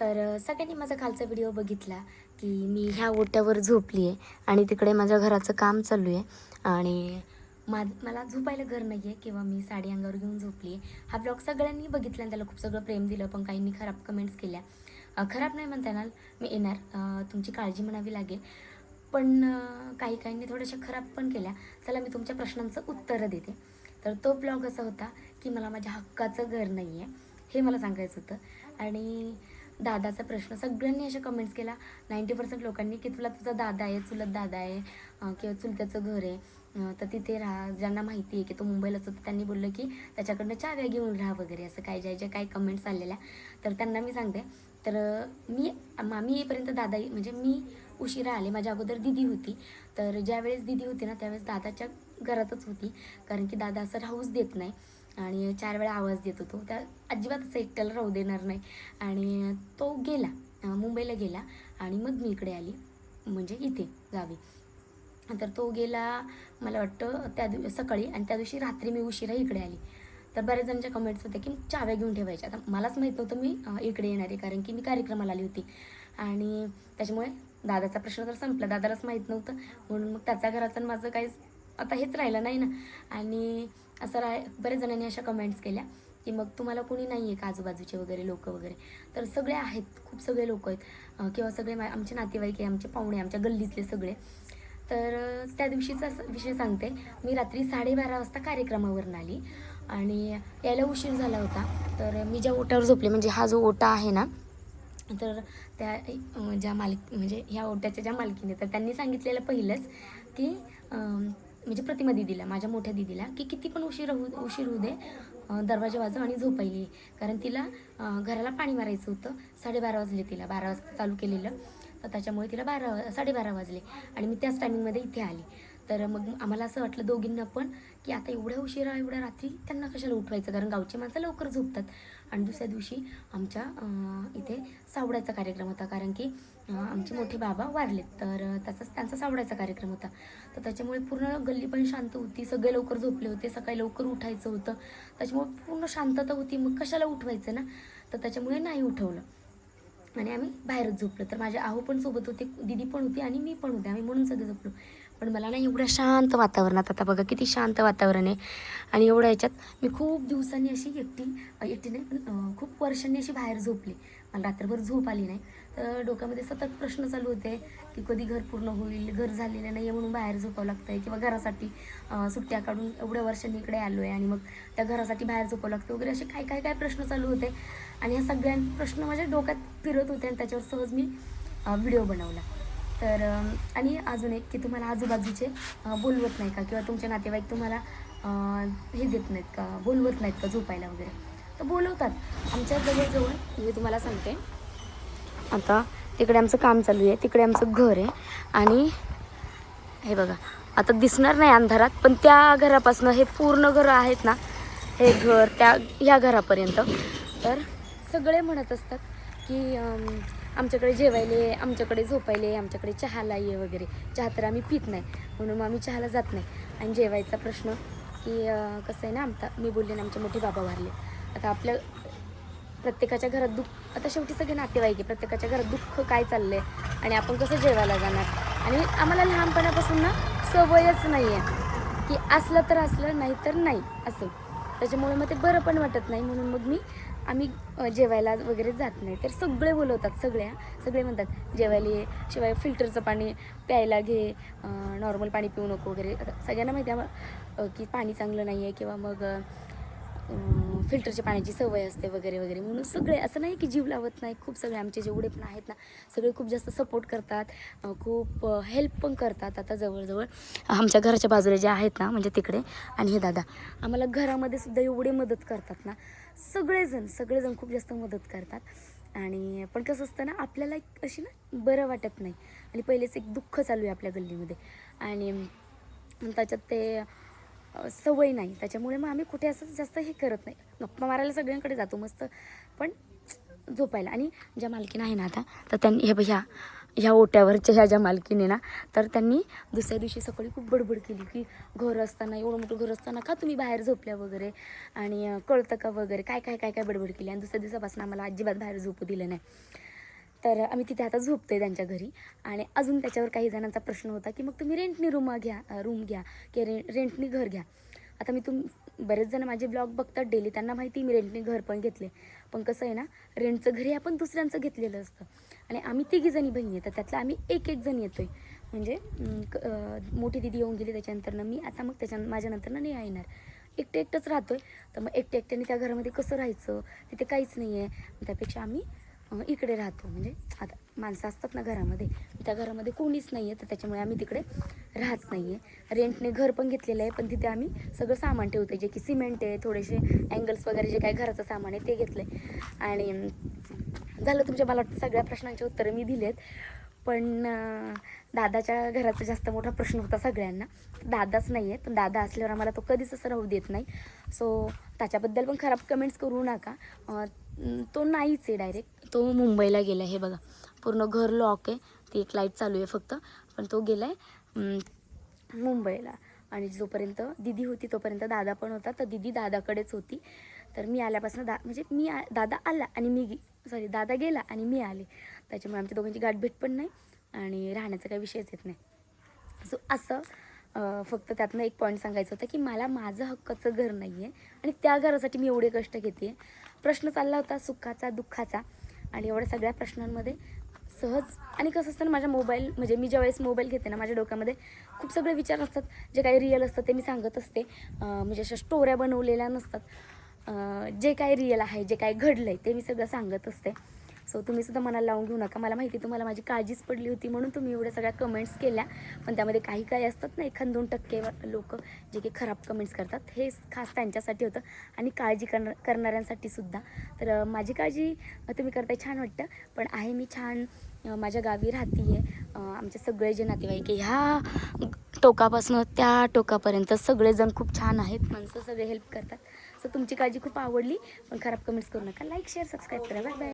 तर सगळ्यांनी माझा खालचा व्हिडिओ बघितला की मी ह्या ओट्यावर झोपली आहे आणि तिकडे माझ्या घराचं काम चालू आहे आणि मला झोपायला घर नाही आहे किंवा मी साडी अंगावर घेऊन झोपली आहे. हा ब्लॉग सगळ्यांनी बघितला आणि त्याला खूप सगळं प्रेम दिलं, पण काहींनी खराब कमेंट्स केल्या. खराब नाही म्हणता येणार, मी येणार, तुमची काळजी म्हणावी लागेल, पण काहींनी थोड्याशा खराब पण केल्या. चला मी तुमच्या प्रश्नांचं उत्तरं देते. तर तो ब्लॉग असा होता की मला माझ्या हक्काचं घर नाही आहे हे मला सांगायचं होतं. आणि दादाचा प्रश्न सगळ्यांनी अशा कमेंट्स केला 90% लोकांनी की तुला तुझा दादा आहे, चुलत दादा आहे किंवा चुलत्याचं घर आहे, तर तिथे राहा. ज्यांना माहिती आहे की तो मुंबईलाच होता त्यांनी बोललं की त्याच्याकडनं चाव्या घेऊन राहा वगैरे, असं काय ज्या काही कमेंट्स आलेल्या. तर त्यांना मी सांगते, तर मामी येईपर्यंत दादा म्हणजे मी उशिरा आले. माझ्या अगोदर दिदी होती, तर ज्यावेळेस दिदी होती ना त्यावेळेस दादाच्या घरातच होती, कारण की दादा असं राहूच देत नाही आणि 4 वेळा आवाज देत होतो. त्या अजिबात असं एकट्याला राहू देणार नाही. आणि तो गेला, मुंबईला गेला आणि मग मी इकडे आली, म्हणजे इथे गावी. तर तो गेला मला वाटतं सकाळी, आणि त्या दिवशी रात्री मी उशिरा इकडे आली. तर बऱ्याच जणांच्या कमेंट्स होत्या की चाव्या घेऊन ठेवायच्या. आता मलाच माहीत नव्हतं मी इकडे येणार आहे, कारण की मी कार्यक्रमाला आली होती आणि त्याच्यामुळे दादाचा प्रश्न तर संपला. दादालाच माहीत नव्हतं, म्हणून मग त्याच्या घराचं माझं काहीच आता हेच राहिलं नाही ना. आणि असं बऱ्याच जणांनी अशा कमेंट्स केल्या की मग तुम्हाला कोणी नाही आहे का आजूबाजूचे वगैरे लोक वगैरे. तर सगळे आहेत, खूप सगळे लोक आहेत किंवा सगळे आमचे नातेवाईक आहे, आमचे पाहुणे, आमच्या गल्लीतले सगळे. तर त्या दिवशीचा विषय सांगते. मी रात्री 12:30 वाजता कार्यक्रमावरून आली आणि यायला उशीर झाला होता. तर मी ज्या ओट्यावर झोपले, म्हणजे हा जो ओटा आहे ना, तर त्या ज्या म्हणजे ह्या ओट्याच्या ज्या मालकीने, तर त्यांनी सांगितलेलं पहिलंच की म्हणजे प्रतिमा दिदीला, माझ्या मोठ्या दिदीला, की किती पण उशीर होऊ दे, दरवाजा वाजव आणि झोपायली, कारण तिला घराला पाणी मारायचं होतं. 12:30 वाजले, तिला 12 वाजता चालू केलेलं, तर त्याच्यामुळे तिला 12:30 वाजले आणि मी त्याच टायमिंगमध्ये इथे आली. तर मग आम्हाला असं वाटलं दोघींना पण की आता एवढ्या उशिरा एवढ्या रात्री त्यांना कशाला उठवायचं, कारण गावची माणसं लवकर झोपतात. आणि दुसऱ्या दिवशी आमच्या इथे सावड्याचा कार्यक्रम होता, कारण की आमचे मोठे बाबा वारलेत, तर त्यांचा सावड्याचा कार्यक्रम होता. तर त्याच्यामुळे पूर्ण गल्ली पण शांत होती, सगळे लवकर झोपले होते, सकाळी लवकर उठायचं होतं, त्याच्यामुळे पूर्ण शांतता होती. मग कशाला उठवायचं ना, तर त्याच्यामुळे नाही उठवलं आणि आम्ही बाहेरच झोपलो. तर माझे आहो पण सोबत होते, दिदी पण होती आणि मी पण होते, आम्ही म्हणून सगळं झोपलो. पण मला ना एवढ्या शांत वातावरणात, आता बघा किती शांत वातावरण आहे, आणि एवढ्या ह्याच्यात मी खूप दिवसांनी अशी एकटी नाही पण खूप वर्षांनी अशी बाहेर झोपली. मला रात्रभर झोप आली नाही. तर डोक्यामध्ये सतत प्रश्न चालू होते की कधी घर पूर्ण होईल, घर झालेलं नाही आहे म्हणून बाहेर झोपावं लागतं आहे, किंवा घरासाठी सुट्ट्या काढून एवढ्या वर्षांनी इकडे आलो आहे आणि मग त्या घरासाठी बाहेर झोपावं लागतं वगैरे, असे काय काय प्रश्न चालू होते. आणि ह्या सगळ्या प्रश्न माझ्या डोक्यात फिरत होते आणि त्याच्यावर सहज मी व्हिडिओ बनवला. तर आणि अजून एक की तुम्हाला आजूबाजूचे बोलवत नाही का, किंवा तुमचे नातेवाईक तुम्हाला हे देत नाहीत का, बोलवत नाहीत का झोपायला वगैरे. तर बोलवतात. आमच्या जवळजवळ मी तुम्हाला सांगते, आता तिकडे आमचं काम चालू आहे, तिकडे आमचं घर आहे आणि हे बघा आता दिसणार नाही अंधारात, पण त्या घरापासून हे पूर्ण घरं आहेत ना, हे घर ह्या घरापर्यंत. तर सगळे म्हणत असतात की आमच्याकडे जेवायले, आमच्याकडे झोपायले, आमच्याकडे चहाला ये वगैरे. चहा तर आम्ही पित नाही, म्हणून मग आम्ही चहाला जात नाही. आणि जेवायचा प्रश्न की कसं आहे ना, मी बोलले ना, आमचे मोठे बाबा वारले. आता आपल्या प्रत्येकाच्या घरात दुःख, आता शेवटी सगळे नातेवाईक आहे, प्रत्येकाच्या घरात दुःख काय चाललं आहे आणि आपण कसं जेवायला जाणार. आणि आम्हाला लहानपणापासून ना सवयच नाही आहे की असलं तर असलं, नाही तर नाही असं. त्याच्यामुळे मग ते बरं पण वाटत नाही, म्हणून मग आम्ही जेवायला वगैरे जात नाही. तर सगळे बोलवतात, सगळे म्हणतात जेवायला ये, शिवाय फिल्टरचं पाणी प्यायला घे, नॉर्मल पाणी पिऊ नको वगैरे. आता सगळ्यांना माहिती आहे की पाणी चांगलं नाही आहे, किंवा मग फिल्टरच्या पाण्याची सवय असते वगैरे वगैरे, म्हणून सगळे असं नाही की जीव लावत नाही. खूप सगळे आमचे जेवढे पण आहेत ना, सगळे खूप जास्त सपोर्ट करतात, खूप हेल्प पण करतात. आता जवळजवळ आमच्या घराच्या बाजूला जे आहेत ना, म्हणजे तिकडे आणि हे दादा आम्हाला घरामध्ये सुद्धा एवढे मदत करतात ना, सगळेजण खूप जास्त मदत करतात. आणि पण कसं असतं ना, आपल्याला अशी ना बरं वाटत नाही, आणि पहिलेच एक दुःख चालू आहे आपल्या गल्लीमध्ये, आणि त्याच्यात ते सवय नाही, त्याच्यामुळे मग आम्ही कुठे असं जास्त हे करत नाही. गप्पा मारायला सगळ्यांकडे जातो मस्त, पण झोपायला. आणि ज्या मालकीन आहे ना आता, तर त्यांनी ह्या ओट्यावरच्या ज्या मालकीने ना, तर त्यांनी दुसऱ्या दिवशी सकाळी खूप बडबड केली की घर असताना, एवढं मोठं घर असताना का तुम्ही बाहेर झोपल्या वगैरे, आणि कळतं का वगैरे, काय काय काय काय बडबड केली. आणि दुसऱ्या दिवसापासून आम्हाला अजिबात बाहेर झोपू दिलं नाही. तर आम्ही तिथे आता झोपतो आहे त्यांच्या घरी. आणि अजून त्याच्यावर काही जणांचा प्रश्न होता की मग तुम्ही रेंटनी रूम घ्या की रेंटनी घर घ्या. आता बरेच जण माझे ब्लॉग बघतात डेली, त्यांना माहिती मी रेंटनी घर पण घेतले. पण कसं आहे ना, रेंटचं घरी आपण दुसऱ्यांचं घेतलेलं असतं आणि आम्ही तिघीजणी बहिणी येतात, त्यातलं आम्ही एक जण येतो आहे. म्हणजे मोठी दिदी येऊन गेली त्याच्यानंतरनं मी, आता मग माझ्यानंतरनं नाही येणार. एकटंच राहतो आहे. तर मग एकट्याने त्या घरामध्ये कसं राहायचं, तिथे काहीच नाही आहे. त्यापेक्षा आम्ही इकडे राहतो. म्हणजे आता माणसं असतात ना घरामध्ये, त्या घरामध्ये कोणीच नाही आहे, तर त्याच्यामुळे आम्ही तिकडे राहत नाही आहे. रेंटने घर पण घेतलेलं आहे, पण तिथे आम्ही सगळं सामान ठेवतो, जे की सिमेंट आहे, थोडेसे अँगल्स वगैरे जे काही घराचं सामान आहे ते घेतलं आहे. आणि झालं, तुमच्या मला वाटतं सगळ्या प्रश्नांची उत्तरं मी दिली आहेत. पण दादाच्या घराचा जास्त मोठा प्रश्न होता सगळ्यांना. दादाच नाही आहे, पण दादा असल्यावर आम्हाला तो कधीच असं राहू देत नाही. सो त्याच्याबद्दल पण खराब कमेंट्स करू नका. तो नाहीच आहे डायरेक्ट, तो मुंबईला गेला आहे. हे बघा, पूर्ण घर लॉक आहे, ती एक लाईट चालू आहे फक्त, पण तो गेला आहे मुंबईला. आणि जोपर्यंत दिदी होती तोपर्यंत दादा पण होता, तर दिदी दादाकडेच होती. तर मी आल्यापासून दादा आला आणि दादा गेला आणि मी आले, त्याच्यामुळे आमच्या दोघांची गाठभेट पण नाही आणि राहण्याचा काही विषयच येत नाही. सो असं फक्त त्यातनं एक पॉईंट सांगायचं होतं की मला माझं हक्काचं घर नाही आहे आणि त्या घरासाठी मी एवढे कष्ट घेते. प्रश्न चालला होता सुखाचा दुःखाचा, आणि एवढ्या सगळ्या प्रश्नांमध्ये सहज. आणि कसं असतं ना, माझ्या म्हणजे मी ज्यावेळेस मोबाईल घेते ना, माझ्या डोक्यामध्ये खूप सगळे विचार असतात, जे काही रिअल असतात ते मी सांगत असते. म्हणजे अशा स्टोऱ्या बनवलेल्या नसतात. जे काही रिअल आहे, जे काही घडलं आहे ते मी सगळं सांगत असते. सो तुम्हीसुद्धा मनाला लावून घेऊ नका. मला माहिती तुम्हाला माझी काळजीच पडली होती म्हणून तुम्ही एवढ्या सगळ्या कमेंट्स केल्या, पण त्यामध्ये काही असतात ना 1-2% लोक जे की खराब कमेंट्स करतात, हे खास त्यांच्यासाठी होतं आणि काळजी करणाऱ्यांसाठी सुद्धा. तर माझी काळजी तुम्ही करताय, छान वाटतं. पण आहे मी छान, माझ्या गावी राहते आहे. आमचे सगळे जे नातेवाईक आहे ह्या टोकापासून त्या टोकापर्यंत सगळेजण खूप छान आहेत, माणसं सगळे हेल्प करतात. सो तुमची काळजी खूप आवडली, पण खराब कमेंट्स करू नका. लाईक शेअर सबस्क्राईब करा. Bye bye.